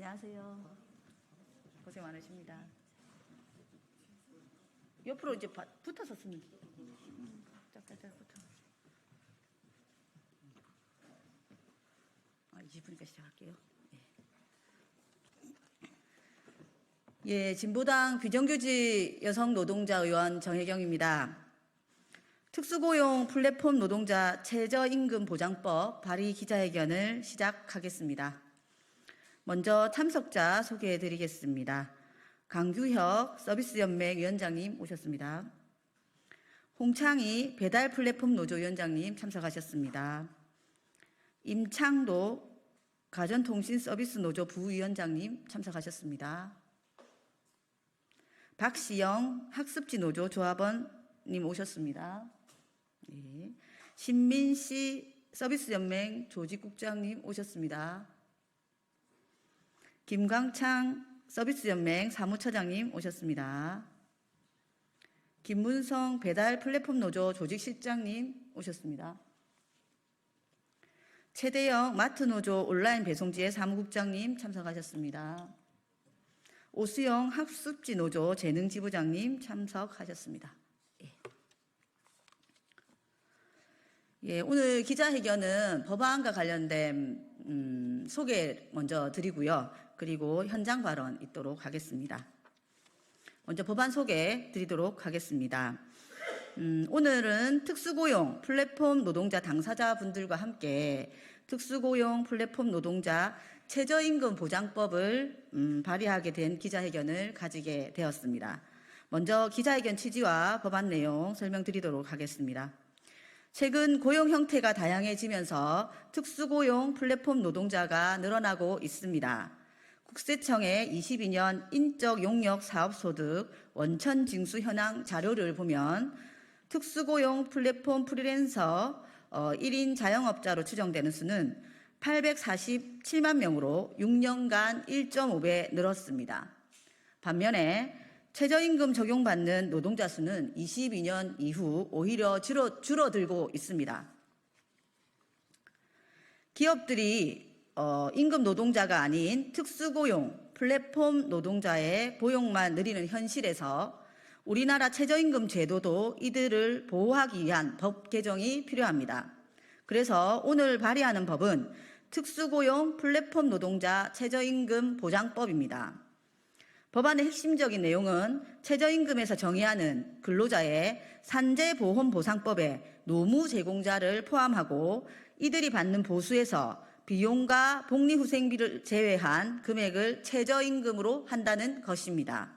안녕하세요. 고생 많으십니다. 옆으로 이제 붙어서 쓰면 짝짝짝 붙어. 20분이니까 시작할게요. 예, 진보당 비정규직 여성 노동자 의원 정혜경입니다. 특수고용 플랫폼 노동자 최저임금 보장법 발의 기자회견을 시작하겠습니다. 먼저 참석자 소개해 드리겠습니다. 강규혁 서비스연맹 위원장님 오셨습니다. 홍창희 배달 플랫폼 노조 위원장님 참석하셨습니다. 임창도 가전통신 서비스 노조 부위원장님 참석하셨습니다. 박시영 학습지 노조 조합원님 오셨습니다. 네. 신민씨 서비스연맹 조직국장님 오셨습니다. 김광창 서비스연맹 사무처장님 오셨습니다. 김문성 배달 플랫폼 노조 조직실장님 오셨습니다. 최대영 마트노조 온라인 배송지회 사무국장님 참석하셨습니다. 오수영 학습지 노조 재능지부장님 참석하셨습니다. 예, 오늘 기자회견은 법안과 관련된 소개 먼저 드리고요. 그리고 현장 발언 있도록 하겠습니다. 먼저 법안 소개 드리도록 하겠습니다. 오늘은 특수고용 플랫폼 노동자 당사자분들과 함께 특수고용 플랫폼 노동자 최저임금 보장법을 발의하게 된 기자회견을 가지게 되었습니다. 먼저 기자회견 취지와 법안 내용 설명드리도록 하겠습니다. 최근 고용 형태가 다양해지면서 특수고용 플랫폼 노동자가 늘어나고 있습니다. 국세청의 22년 인적 용역 사업소득 원천 징수 현황 자료를 보면 특수고용 플랫폼 프리랜서 1인 자영업자로 추정되는 수는 847만 명으로 6년간 1.5배 늘었습니다. 반면에 최저임금 적용받는 노동자 수는 22년 이후 오히려 줄어들고 있습니다. 기업들이 임금 노동자가 아닌 특수고용 플랫폼 노동자의 고용만 늘리는 현실에서 우리나라 최저임금 제도도 이들을 보호하기 위한 법 개정이 필요합니다. 그래서 오늘 발의하는 법은 특수고용 플랫폼 노동자 최저임금 보장법입니다. 법안의 핵심적인 내용은 최저임금에서 정의하는 근로자의 산재보험보상법에 노무 제공자를 포함하고 이들이 받는 보수에서 비용과 복리후생비를 제외한 금액을 최저임금으로 한다는 것입니다.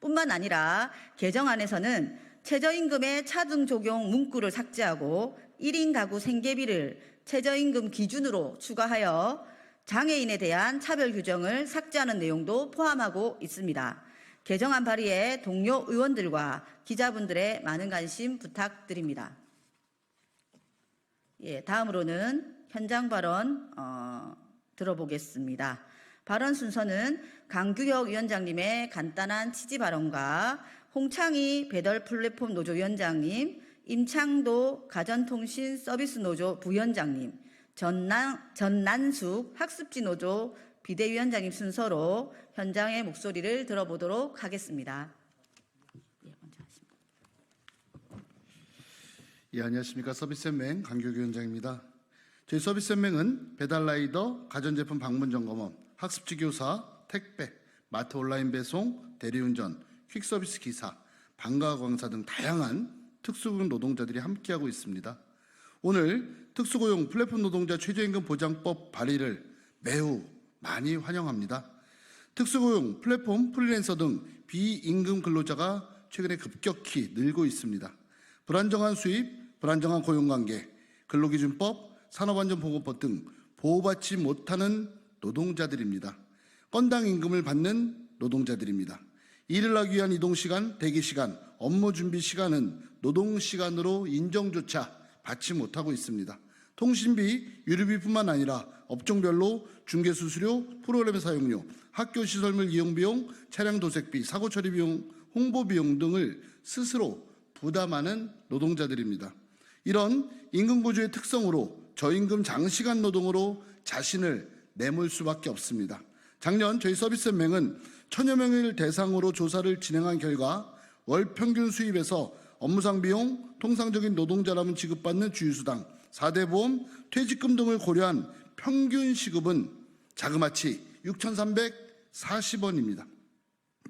뿐만 아니라 개정안에서는 최저임금의 차등 적용 문구를 삭제하고 1인 가구 생계비를 최저임금 기준으로 추가하여 장애인에 대한 차별 규정을 삭제하는 내용도 포함하고 있습니다. 개정안 발의에 동료 의원들과 기자분들의 많은 관심 부탁드립니다. 예, 다음으로는 현장 발언 들어보겠습니다. 발언 순서는 강규혁 위원장님의 간단한 취지 발언과 홍창희 배달 플랫폼 노조 위원장님, 임창도 가전통신 서비스 노조 부위원장님, 전난숙 학습지 노조 비대위원장님 순서로 현장의 목소리를 들어보도록 하겠습니다. 예, 먼저 하십니다. 예, 안녕하십니까. 서비스연맹 강규혁 위원장입니다. 저희 서비스연맹은 배달라이더, 가전제품 방문점검원, 학습지 교사, 택배, 마트 온라인 배송, 대리운전, 퀵서비스 기사, 방과광사 등 다양한 특수고용 노동자들이 함께하고 있습니다. 오늘 특수고용 플랫폼 노동자 최저임금 보장법 발의를 매우 많이 환영합니다. 특수고용 플랫폼 프리랜서 등 비임금 근로자가 최근에 급격히 늘고 있습니다. 불안정한 수입, 불안정한 고용관계, 근로기준법, 산업안전보건법 등 보호받지 못하는 노동자들입니다. 건당 임금을 받는 노동자들입니다. 일을 하기 위한 이동시간, 대기시간, 업무 준비 시간은 노동시간으로 인정조차 받지 못하고 있습니다. 통신비, 유류비뿐만 아니라 업종별로 중개수수료, 프로그램 사용료, 학교시설물 이용비용, 차량 도색비, 사고처리비용, 홍보비용 등을 스스로 부담하는 노동자들입니다. 이런 임금구조의 특성으로 저임금 장시간 노동으로 자신을 내몰 수밖에 없습니다. 작년 저희 서비스연맹은 천여 명을 대상으로 조사를 진행한 결과 월 평균 수입에서 업무상 비용, 통상적인 노동자라면 지급받는 주휴수당, 4대 보험, 퇴직금 등을 고려한 평균 시급은 자그마치 6,340원입니다.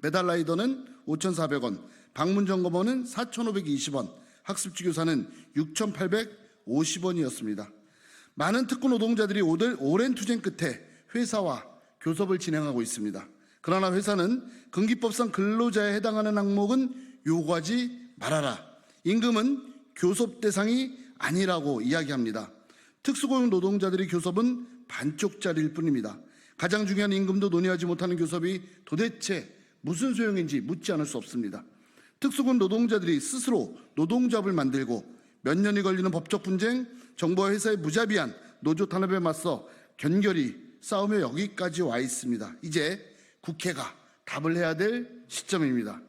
배달라이더는 5,400원, 방문점검원은 4,520원, 학습지교사는 6,850원이었습니다. 많은 특구 노동자들이 오랜 투쟁 끝에 회사와 교섭을 진행하고 있습니다. 그러나 회사는 근기법상 근로자에 해당하는 항목은 요구하지 말아라. 임금은 교섭 대상이 아니라고 이야기합니다. 특수고용 노동자들의 교섭은 반쪽짜리일 뿐입니다. 가장 중요한 임금도 논의하지 못하는 교섭이 도대체 무슨 소용인지 묻지 않을 수 없습니다. 특수고용 노동자들이 스스로 노동조합을 만들고 몇 년이 걸리는 법적 분쟁, 정부와 회사의 무자비한 노조 탄압에 맞서 견결히 싸우며 여기까지 와 있습니다. 이제 국회가 답을 해야 될 시점입니다.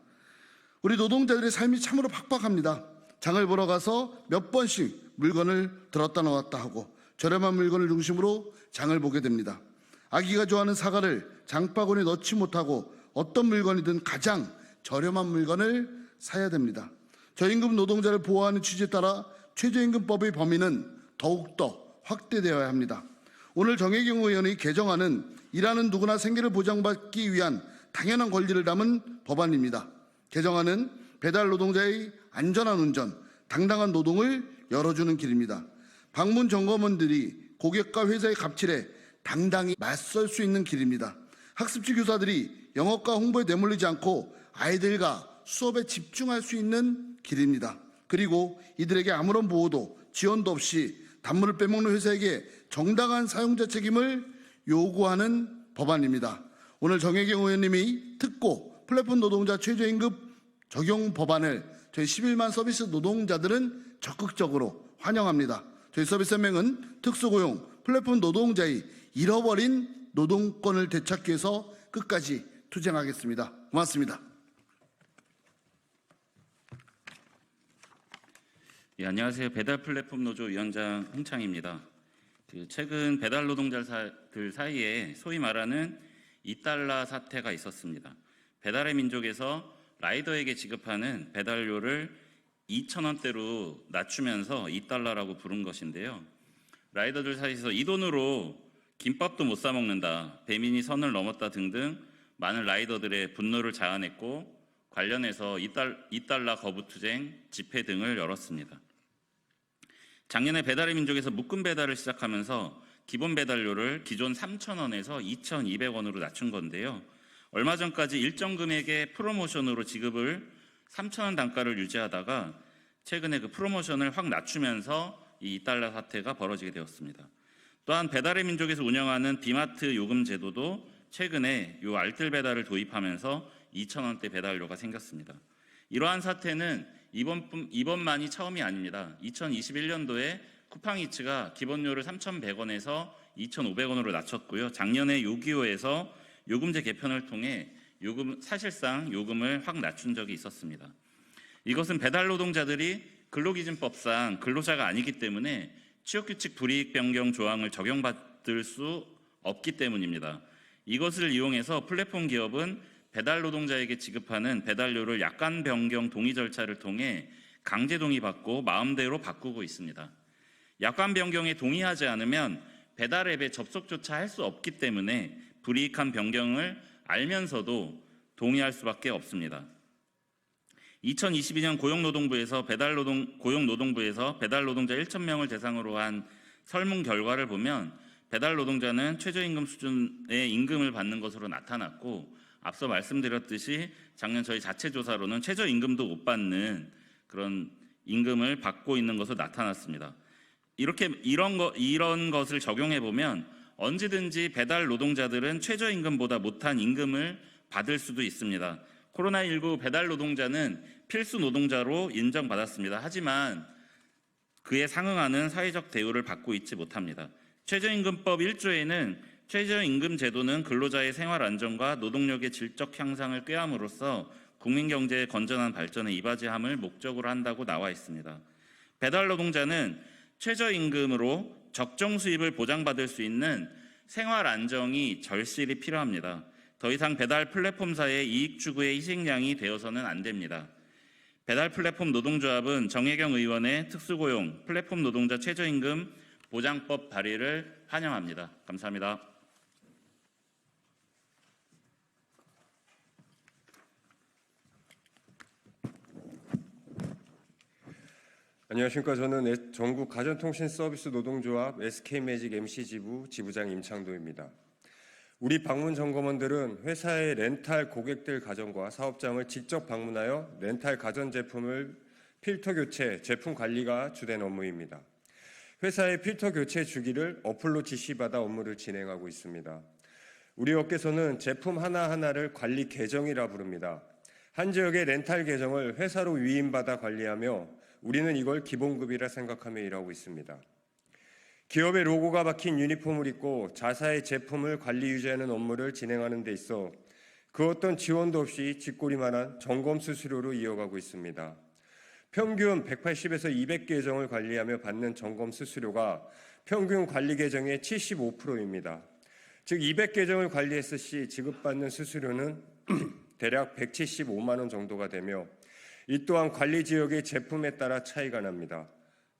우리 노동자들의 삶이 참으로 팍팍합니다. 장을 보러 가서 몇 번씩 물건을 들었다 놨다 하고 저렴한 물건을 중심으로 장을 보게 됩니다. 아기가 좋아하는 사과를 장바구니에 넣지 못하고 어떤 물건이든 가장 저렴한 물건을 사야 됩니다. 저임금 노동자를 보호하는 취지에 따라 최저임금법의 범위는 더욱더 확대되어야 합니다. 오늘 정혜경 의원이 개정안은 일하는 누구나 생계를 보장받기 위한 당연한 권리를 담은 법안입니다. 개정안은 배달 노동자의 안전한 운전, 당당한 노동을 열어주는 길입니다. 방문 점검원들이 고객과 회사의 갑질에 당당히 맞설 수 있는 길입니다. 학습지 교사들이 영업과 홍보에 내몰리지 않고 아이들과 수업에 집중할 수 있는 길입니다. 그리고 이들에게 아무런 보호도 지원도 없이 단물을 빼먹는 회사에게 정당한 사용자 책임을 요구하는 법안입니다. 오늘 정혜경 의원님이 특고 플랫폼 노동자 최저임금 적용 법안을 저희 11만 서비스 노동자들은 적극적으로 환영합니다. 저희 서비스연맹은 특수고용 플랫폼 노동자의 잃어버린 노동권을 되찾기 위해서 끝까지 투쟁하겠습니다. 고맙습니다. 예, 안녕하세요. 배달 플랫폼 노조 위원장 홍창입니다. 최근 배달 노동자들 사이에 소위 말하는 2달러 사태가 있었습니다. 배달의 민족에서 라이더에게 지급하는 배달료를 2,000원대로 낮추면서 2달러라고 부른 것인데요. 라이더들 사이에서 이 돈으로 김밥도 못 사 먹는다, 배민이 선을 넘었다 등등 많은 라이더들의 분노를 자아냈고 관련해서 2달러 거부투쟁 집회 등을 열었습니다. 작년에 배달의 민족에서 묶음 배달을 시작하면서 기본 배달료를 기존 3,000원에서 2,200원으로 낮춘 건데요. 얼마 전까지 일정 금액의 프로모션으로 지급을 3,000원 단가를 유지하다가 최근에 그 프로모션을 확 낮추면서 이 2달러 사태가 벌어지게 되었습니다. 또한 배달의 민족에서 운영하는 비마트 요금 제도도 최근에 요 알뜰 배달을 도입하면서 2,000원대 배달료가 생겼습니다. 이러한 사태는 이번만이 처음이 아닙니다. 2021년도에 쿠팡이츠가 기본료를 3,100원에서 2,500원으로 낮췄고요. 작년에 요기요에서 요금제 개편을 통해 사실상 요금을 확 낮춘 적이 있었습니다. 이것은 배달 노동자들이 근로기준법상 근로자가 아니기 때문에 취업규칙 불이익 변경 조항을 적용받을 수 없기 때문입니다. 이것을 이용해서 플랫폼 기업은 배달 노동자에게 지급하는 배달료를 약관 변경 동의 절차를 통해 강제 동의받고 마음대로 바꾸고 있습니다. 약관 변경에 동의하지 않으면 배달 앱에 접속조차 할 수 없기 때문에 불이익한 변경을 알면서도 동의할 수밖에 없습니다. 2022년 고용노동부에서 배달 노동자 1,000명을 대상으로 한 설문 결과를 보면 배달 노동자는 최저임금 수준의 임금을 받는 것으로 나타났고, 앞서 말씀드렸듯이 작년 저희 자체 조사로는 최저임금도 못 받는 그런 임금을 받고 있는 것으로 나타났습니다. 이런 것을 적용해 보면 언제든지 배달 노동자들은 최저임금보다 못한 임금을 받을 수도 있습니다. 코로나19 배달 노동자는 필수 노동자로 인정받았습니다. 하지만 그에 상응하는 사회적 대우를 받고 있지 못합니다. 최저임금법 1조에는 최저임금 제도는 근로자의 생활 안정과 노동력의 질적 향상을 꾀함으로써 국민경제의 건전한 발전에 이바지함을 목적으로 한다고 나와 있습니다. 배달 노동자는 최저임금으로 적정 수입을 보장받을 수 있는 생활 안정이 절실히 필요합니다. 더 이상 배달 플랫폼사의 이익 추구의 희생양이 되어서는 안 됩니다. 배달 플랫폼 노동조합은 정혜경 의원의 특수고용 플랫폼 노동자 최저임금 보장법 발의를 환영합니다. 감사합니다. 안녕하십니까. 저는 전국 가전통신 서비스 노동조합 SK매직 MC지부 지부장 임창도입니다. 우리 방문 점검원들은 회사의 렌탈 고객들 가정과 사업장을 직접 방문하여 렌탈 가전제품을 필터 교체, 제품 관리가 주된 업무입니다. 회사의 필터 교체 주기를 어플로 지시받아 업무를 진행하고 있습니다. 우리 업계에서는 제품 하나하나를 관리 계정이라 부릅니다. 한 지역의 렌탈 계정을 회사로 위임받아 관리하며 우리는 이걸 기본급이라 생각하며 일하고 있습니다. 기업의 로고가 박힌 유니폼을 입고 자사의 제품을 관리 유지하는 업무를 진행하는 데 있어 그 어떤 지원도 없이 쥐꼬리만한 점검 수수료로 이어가고 있습니다. 평균 180에서 200 계정을 관리하며 받는 점검 수수료가 평균 관리 계정의 75%입니다. 즉 200 계정을 관리했을 시 지급받는 수수료는 대략 175만 원 정도가 되며 이 또한 관리 지역의 제품에 따라 차이가 납니다.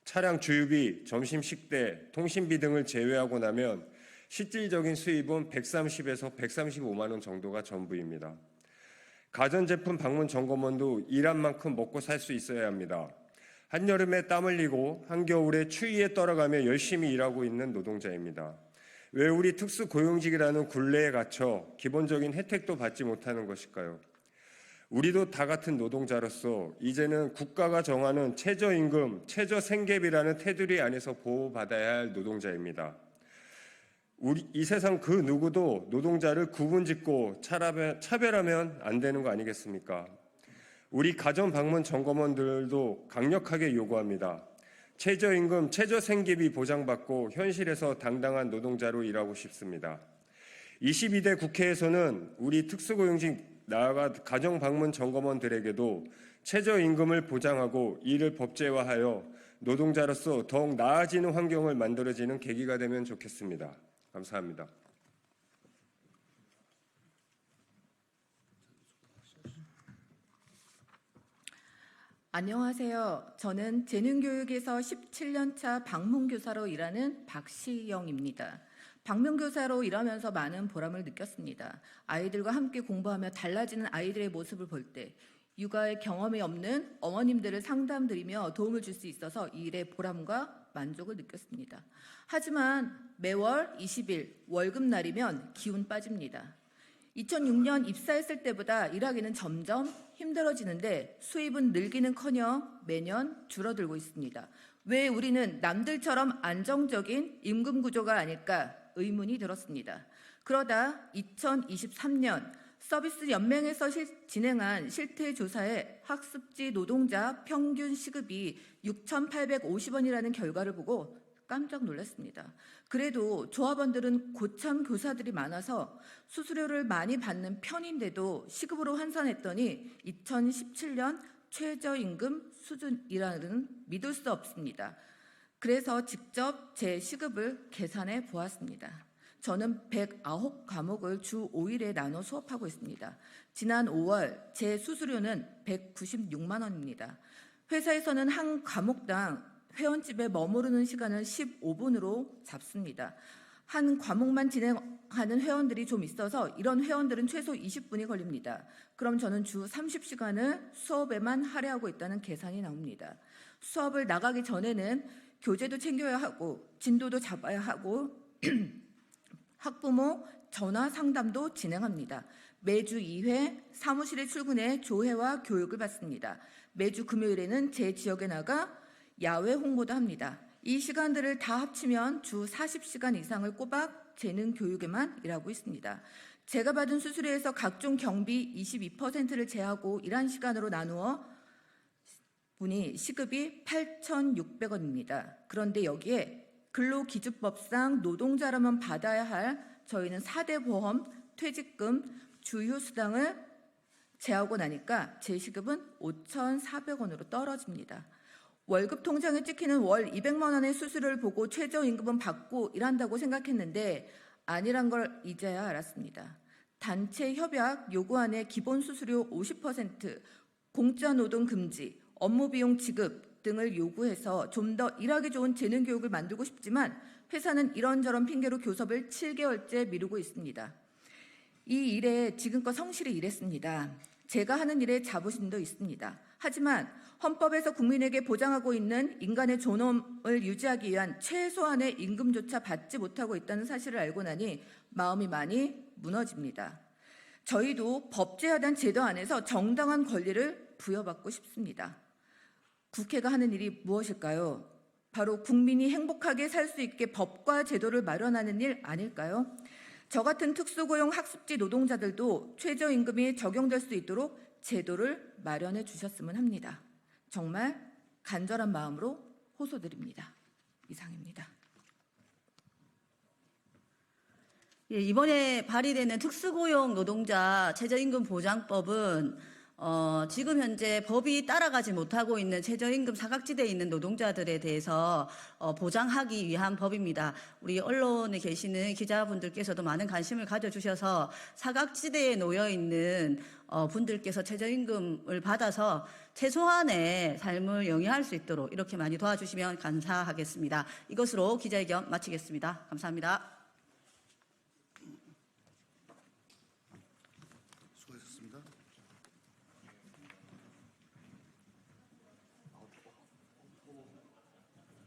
차량 주유비, 점심 식대, 통신비 등을 제외하고 나면 실질적인 수입은 130에서 135만 원 정도가 전부입니다. 가전제품 방문 점검원도 일한 만큼 먹고 살 수 있어야 합니다. 한여름에 땀 흘리고 한겨울에 추위에 떨어가며 열심히 일하고 있는 노동자입니다. 왜 우리 특수고용직이라는 굴레에 갇혀 기본적인 혜택도 받지 못하는 것일까요? 우리도 다 같은 노동자로서 이제는 국가가 정하는 최저임금, 최저생계비라는 테두리 안에서 보호받아야 할 노동자입니다. 이 세상 그 누구도 노동자를 구분짓고 차별하면 안 되는 거 아니겠습니까? 우리 가전 방문 점검원들도 강력하게 요구합니다. 최저임금, 최저생계비 보장받고 현실에서 당당한 노동자로 일하고 싶습니다. 22대 국회에서는 우리 특수고용직 나아가 가정방문 점검원들에게도 최저임금을 보장하고 이를 법제화하여 노동자로서 더욱 나아지는 환경을 만들어지는 계기가 되면 좋겠습니다. 감사합니다. 안녕하세요. 저는 재능교육에서 17년차 방문교사로 일하는 박시영입니다. 방문교사로 일하면서 많은 보람을 느꼈습니다. 아이들과 함께 공부하며 달라지는 아이들의 모습을 볼 때 육아의 경험이 없는 어머님들을 상담드리며 도움을 줄 수 있어서 이 일의 보람과 만족을 느꼈습니다. 하지만 매월 20일 월급날이면 기운 빠집니다. 2006년 입사했을 때보다 일하기는 점점 힘들어지는데 수입은 늘기는커녕 매년 줄어들고 있습니다. 왜 우리는 남들처럼 안정적인 임금 구조가 아닐까 의문이 들었습니다. 그러다 2023년 서비스 연맹에서 진행한 실태조사에 학습지 노동자 평균 시급이 6,850원이라는 결과를 보고 깜짝 놀랐습니다. 그래도 조합원들은 고참 교사들이 많아서 수수료를 많이 받는 편인데도 시급으로 환산했더니 2017년 최저임금 수준이라는 믿을 수 없습니다. 그래서 직접 제 시급을 계산해 보았습니다. 저는 109과목을 주 5일에 나눠 수업하고 있습니다. 지난 5월 제 수수료는 196만 원입니다. 회사에서는 한 과목당 회원집에 머무르는 시간을 15분으로 잡습니다. 한 과목만 진행하는 회원들이 좀 있어서 이런 회원들은 최소 20분이 걸립니다. 그럼 저는 주 30시간을 수업에만 할애하고 있다는 계산이 나옵니다. 수업을 나가기 전에는 교재도 챙겨야 하고 진도도 잡아야 하고 학부모 전화 상담도 진행합니다. 매주 2회 사무실에 출근해 조회와 교육을 받습니다. 매주 금요일에는 제 지역에 나가 야외 홍보도 합니다. 이 시간들을 다 합치면 주 40시간 이상을 꼬박 재능 교육에만 일하고 있습니다. 제가 받은 수수료에서 각종 경비 22%를 제하고 일한 시간으로 나누어 보니 시급이 8,600원입니다. 그런데 여기에 근로기준법상 노동자라면 받아야 할 저희는 4대 보험, 퇴직금, 주휴수당을 제하고 나니까 제 시급은 5,400원으로 떨어집니다. 월급 통장에 찍히는 월 200만 원의 수수료를 보고 최저임금은 받고 일한다고 생각했는데 아니란 걸 이제야 알았습니다. 단체 협약 요구안에 기본 수수료 50%, 공짜 노동 금지, 업무 비용 지급 등을 요구해서 좀 더 일하기 좋은 재능 교육을 만들고 싶지만 회사는 이런저런 핑계로 교섭을 7개월째 미루고 있습니다. 이 일에 지금껏 성실히 일했습니다. 제가 하는 일에 자부심도 있습니다. 하지만 헌법에서 국민에게 보장하고 있는 인간의 존엄을 유지하기 위한 최소한의 임금조차 받지 못하고 있다는 사실을 알고 나니 마음이 많이 무너집니다. 저희도 법제화된 제도 안에서 정당한 권리를 부여받고 싶습니다. 국회가 하는 일이 무엇일까요? 바로 국민이 행복하게 살 수 있게 법과 제도를 마련하는 일 아닐까요? 저 같은 특수고용 학습지 노동자들도 최저임금이 적용될 수 있도록 제도를 마련해 주셨으면 합니다. 정말 간절한 마음으로 호소드립니다. 이상입니다. 예, 이번에 발의되는 특수고용 노동자 최저임금 보장법은 지금 현재 법이 따라가지 못하고 있는 최저임금 사각지대에 있는 노동자들에 대해서 보장하기 위한 법입니다. 우리 언론에 계시는 기자분들께서도 많은 관심을 가져주셔서 사각지대에 놓여 있는 분들께서 최저임금을 받아서 최소한의 삶을 영위할 수 있도록 이렇게 많이 도와주시면 감사하겠습니다. 이것으로 기자회견 마치겠습니다. 감사합니다.